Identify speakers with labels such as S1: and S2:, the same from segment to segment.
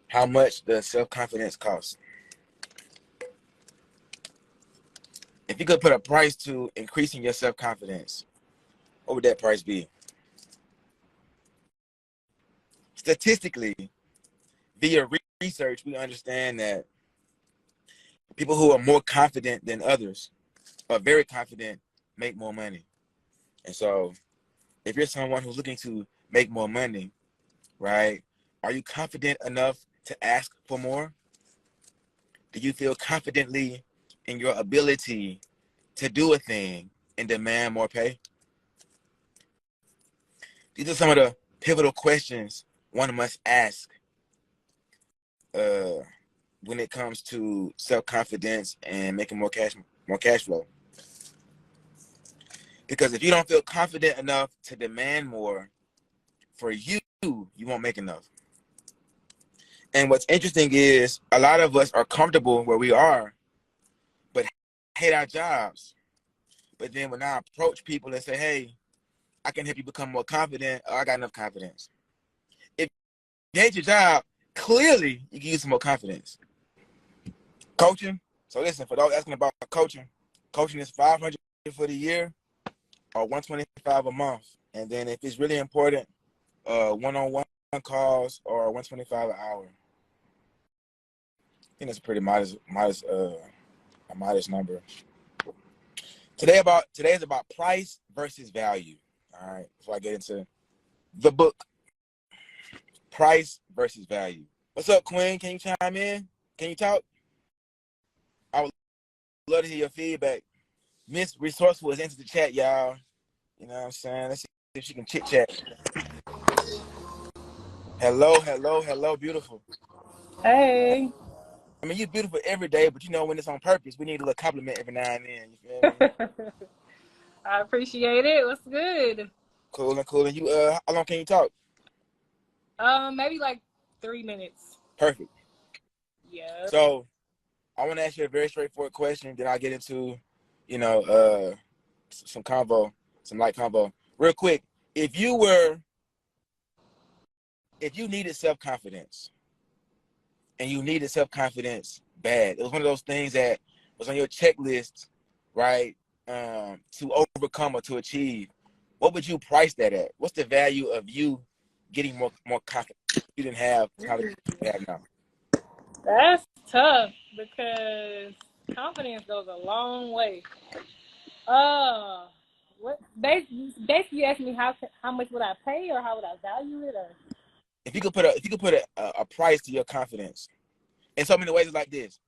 S1: how much does self-confidence cost? If you could put a price to increasing your self-confidence, what would that price be? Statistically, via research, we understand that people who are more confident than others, are very confident, make more money. And so if you're someone who's looking to make more money, right, are you confident enough to ask for more? Do you feel confidently in your ability to do a thing and demand more pay? These are some of the pivotal questions one must ask when it comes to self-confidence and making more cash flow. Because if you don't feel confident enough to demand more for you, you won't make enough. And what's interesting is a lot of us are comfortable where we are, but hate our jobs. But then when I approach people and say, hey, I can help you become more confident, I got enough confidence. If you hate your job, clearly you can use some more confidence. Coaching. So listen, for those asking about coaching is $500 for the year or $125 a month. And then if it's really important, one-on-one calls or $125 an hour. I think that's a pretty modest number. Today is about price versus value. All right, before I get into the book, price versus value. What's up, Queen? Can you chime in? Can you talk? I would love to hear your feedback. Miss Resourceful has entered the chat, y'all. You know what I'm saying? Let's see if she can chit chat. Hello, beautiful.
S2: Hey.
S1: I mean, you're beautiful every day, but you know, when it's on purpose, we need a little compliment every now and then. You feel me?
S2: I appreciate it. What's good?
S1: Cool. And you, how long can you talk?
S2: Maybe like 3 minutes.
S1: Perfect.
S2: Yeah.
S1: So, I want to ask you a very straightforward question. Then I'll get into, some light convo. Real quick, if you needed self-confidence, and you needed self-confidence bad, it was one of those things that was on your checklist, right, to overcome or to achieve, what would you price that at? What's the value of you getting more confident you didn't have confidence you have now?
S2: That's tough because confidence goes a long way. What basically you asked me how much would I pay or how would I value it, or
S1: If you could put a price to your confidence, in so many ways, it's like this.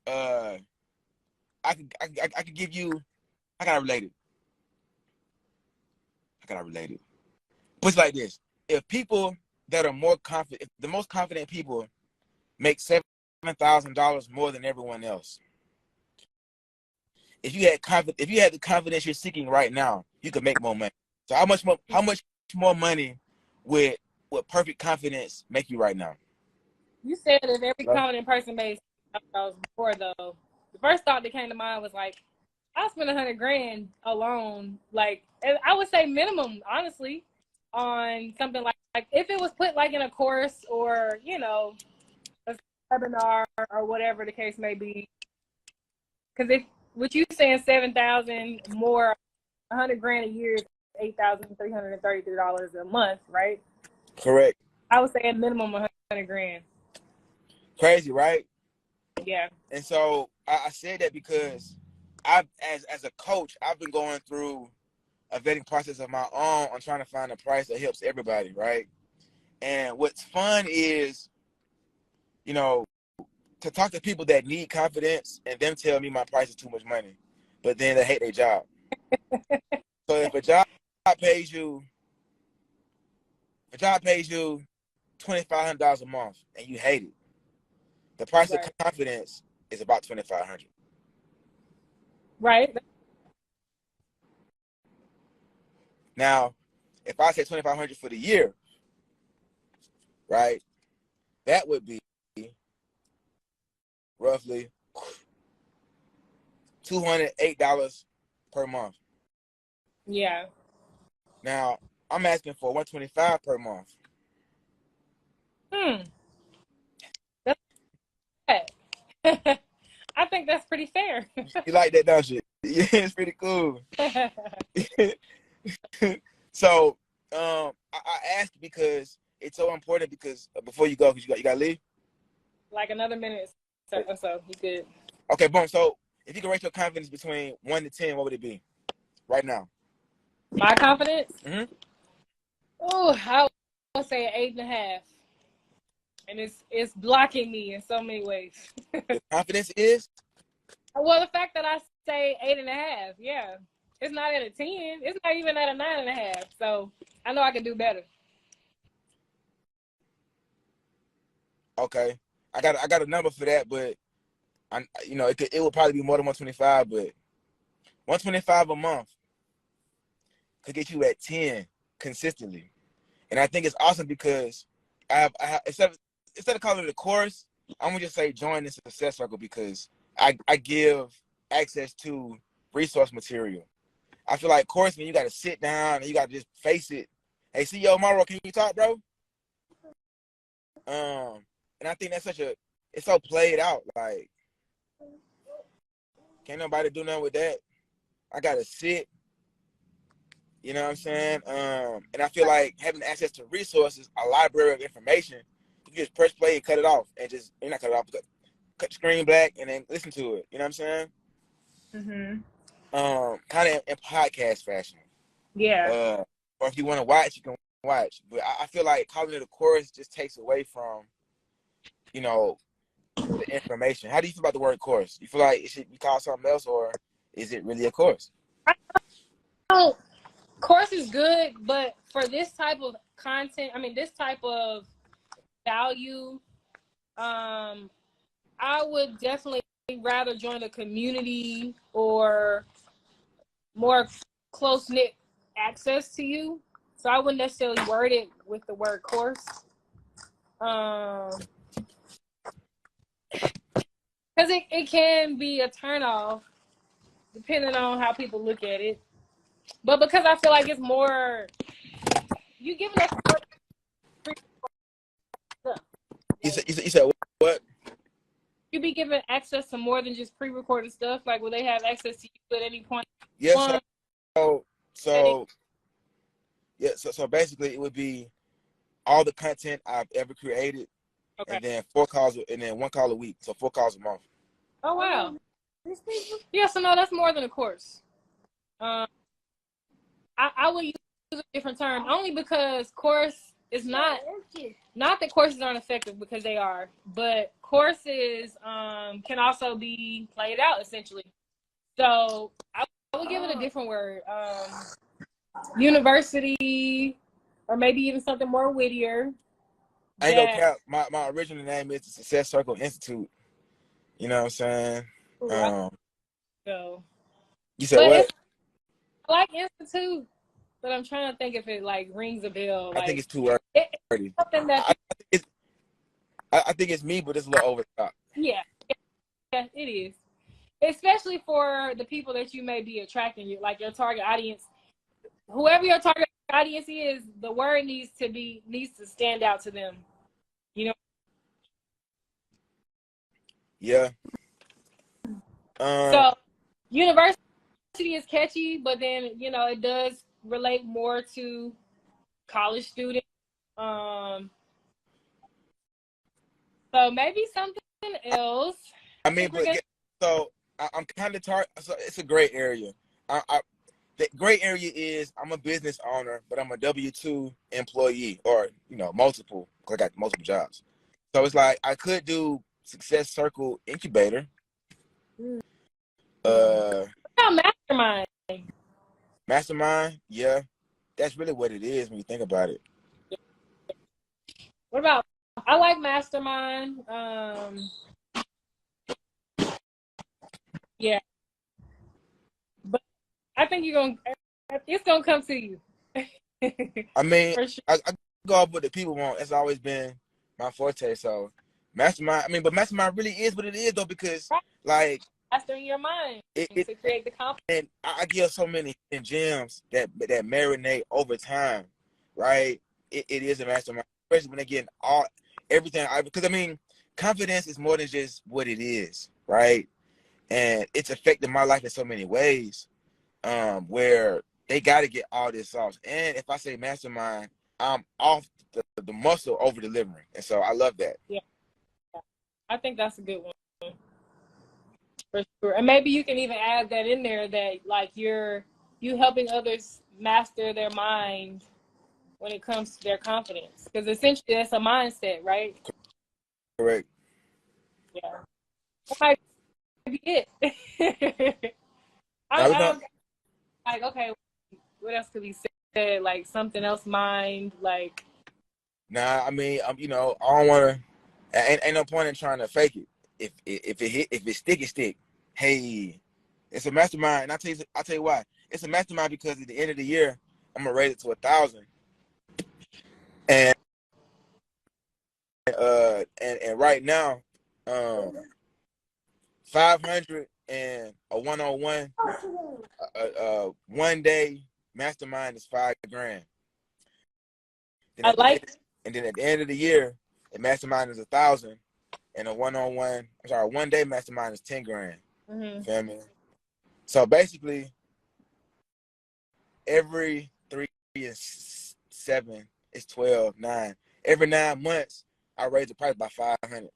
S1: I could give you. How can I relate it? But it's like this. If people that are more confident, if the most confident people make $7,000 more than everyone else, if you had the confidence you're seeking right now, you could make more money. So how much more money would perfect confidence make you right now?
S2: you said if every confident person made $7,000 more, though, the first thought that came to mind was like, I'll spend $100,000 alone. Like, I would say minimum, honestly, on something like if it was put like in a course or, a webinar or whatever the case may be. Because if what you saying 7,000 more, $100,000 a year is $8,333 a month, right?
S1: Correct.
S2: I would say a minimum $100,000.
S1: Crazy, right?
S2: Yeah.
S1: And so I said that because as a coach, I've been going through a vetting process of my own on trying to find a price that helps everybody, right? And what's fun is, to talk to people that need confidence and them tell me my price is too much money, but then they hate their job. So if a job pays you $2,500 a month and you hate it, the price of confidence is about $2,500.
S2: Right.
S1: Now, if I say $2,500 for the year, right, that would be roughly $208 per month.
S2: Yeah.
S1: Now, I'm asking for $125 per month.
S2: pretty fair.
S1: You like that, don't you? Yeah, it's pretty cool. So, I asked because it's so important because before you go, because you got to leave?
S2: Like another minute or so. You good.
S1: Okay, boom. So, if you could rate your confidence between 1 to 10, what would it be right now?
S2: My confidence?
S1: Mm-hmm.
S2: Oh, I would say 8.5. And it's blocking me in so many ways.
S1: Your confidence is?
S2: Well, the fact that I say 8.5, yeah. It's not at a 10. It's not even at a 9.5. So I know I can do better.
S1: Okay. I got a number for that, but it would probably be more than 125, but 125 a month could get you at 10 consistently. And I think it's awesome because I have instead of calling it a course, I'm gonna just say join the success circle because I give access to resource material. I feel like course man, you gotta sit down and you gotta just face it. Hey, CEO Morrow, can you talk, bro? And I think that's it's so played out. Like, can't nobody do nothing with that. I gotta sit. You know what I'm saying? And I feel like having access to resources, a library of information, you just press play and cut it off, and you're not cut it off, cut the screen black and then listen to it. You know what I'm saying?
S2: Mm-hmm.
S1: Kind of in podcast fashion.
S2: Yeah.
S1: Or if you want to watch, you can watch. But I feel like calling it a course just takes away from, the information. How do you feel about the word course? You feel like it should be called something else, or is it really a course?
S2: Oh, course is good, but for this type of content, this type of value, I would definitely rather join a community or more close-knit access to you. So I wouldn't necessarily word it with the word course. Because it can be a turnoff depending on how people look at it. But because I feel like it's more, you giving us more free stuff.
S1: You said what?
S2: You be given access to more than just pre-recorded stuff. Like, will they have access to you at any point?
S1: Yes. So basically, it would be all the content I've ever created,
S2: Okay.
S1: and then 4 calls, and then 1 call a week. So 4 calls a month.
S2: Oh wow. Yeah. So no, that's more than a course. I would use a different term only because course is not that courses aren't effective, because they are, but courses can also be played out essentially. So I would give it a different word, university, or maybe even something more wittier.
S1: I ain't gonna count. My original name is the Success Circle Institute. You know what I'm saying?
S2: So
S1: you said what?
S2: I like institute, but I'm trying to think if it like rings a bell.
S1: I think it's too early.
S2: It's something that
S1: I think it's me, but it's a little over the top.
S2: Yeah, it is. Especially for the people that you may be attracting, like your target audience. Whoever your target audience is, the word needs to stand out to them. You know?
S1: Yeah.
S2: So university is catchy, but then it does relate more to college students. So maybe something else.
S1: I'm kind of target. So it's a gray area. The gray area is I'm a business owner, but I'm a W-2 employee, or multiple. Cause I got multiple jobs. So it's like I could do Success Circle Incubator.
S2: Mastermind.
S1: Mastermind, yeah, that's really what it is when you think about it.
S2: What about? I like Mastermind. Yeah, but I think it's gonna come to you.
S1: I mean,
S2: For sure.
S1: I go off what the people want. That's always been my forte. So Mastermind. But Mastermind really is what it is, though, because like
S2: mastering your mind to create the confidence.
S1: And I give so many gems that marinate over time, right? It is a mastermind, especially when they get everything. Because confidence is more than just what it is, right? and it's affected my life in so many ways. Where they got to get all this off. And if I say mastermind, I'm off the muscle over delivering, and so I love that.
S2: Yeah, I think that's a good one for sure. And maybe you can even add that in there, that like you helping others master their mind when it comes to their confidence, because essentially that's a mindset, right?
S1: Correct.
S2: Yeah, that might be it. I'm like, okay, what else could be said? Like something else, mind, like.
S1: Nah, I mean, you know, I don't want to. Ain't no point in trying to fake it. If it stick, it stick. Hey, it's a mastermind, and I'll tell you why. It's a mastermind because at the end of the year, I'm gonna raise it to 1,000, and and right now, 500 and a one-on-one, 1 day mastermind is $5,000. Then
S2: I like.
S1: and then at the end of the year, the mastermind is 1,000, and a one-on-one, 1 day mastermind is $10,000.
S2: Mm-hmm.
S1: Feel me? So basically, every 3 is 7, it's 12, 9. Every 9 months, I raise the price by 500.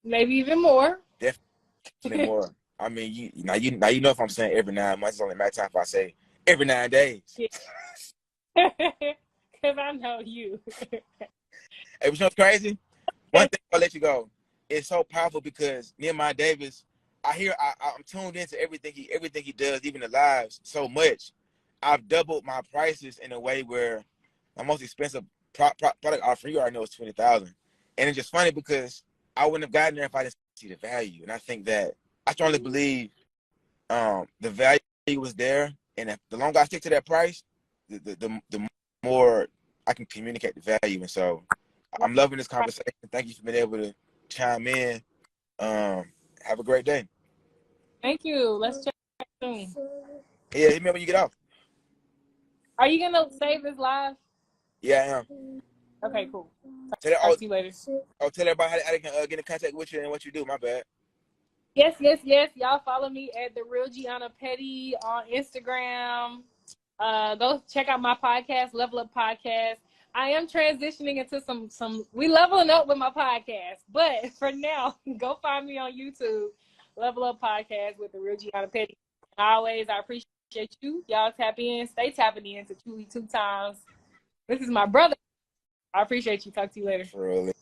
S2: Maybe even more.
S1: Definitely more. I mean, you know if I'm saying every 9 months, it's only a matter of time if I say every 9 days.
S2: Because I know you.
S1: Hey, what's crazy? One thing I'll let you go. It's so powerful because Nehemiah Davis, I'm tuned into everything he does, even the lives, so much. I've doubled my prices in a way where my most expensive product offer, you already know, is 20,000. And it's just funny because I wouldn't have gotten there if I didn't see the value. And I think that I strongly believe the value was there, and if the longer I stick to that price, the more I can communicate the value. And so I'm loving this conversation. Thank you for being able to chime in. Have a great day.
S2: Thank you. Let's check soon.
S1: Yeah, hit me up when you get off.
S2: Are you gonna save this live?
S1: Yeah, I am.
S2: Okay, cool.
S1: Talk
S2: to you later.
S1: Tell everybody how they can get in contact with you and what you do. My bad.
S2: Yes. Y'all follow me at The Real Gianna Petty on Instagram. Go check out my podcast, Level Up Podcast. I am transitioning into some we leveling up with my podcast, but for now, go find me on YouTube, Level Up Podcast with The Real Gianna Petty. Always, I appreciate you. Y'all tap in, stay tapping in to Truly 2 times. This is my brother. I appreciate you. Talk to you later.
S1: Really.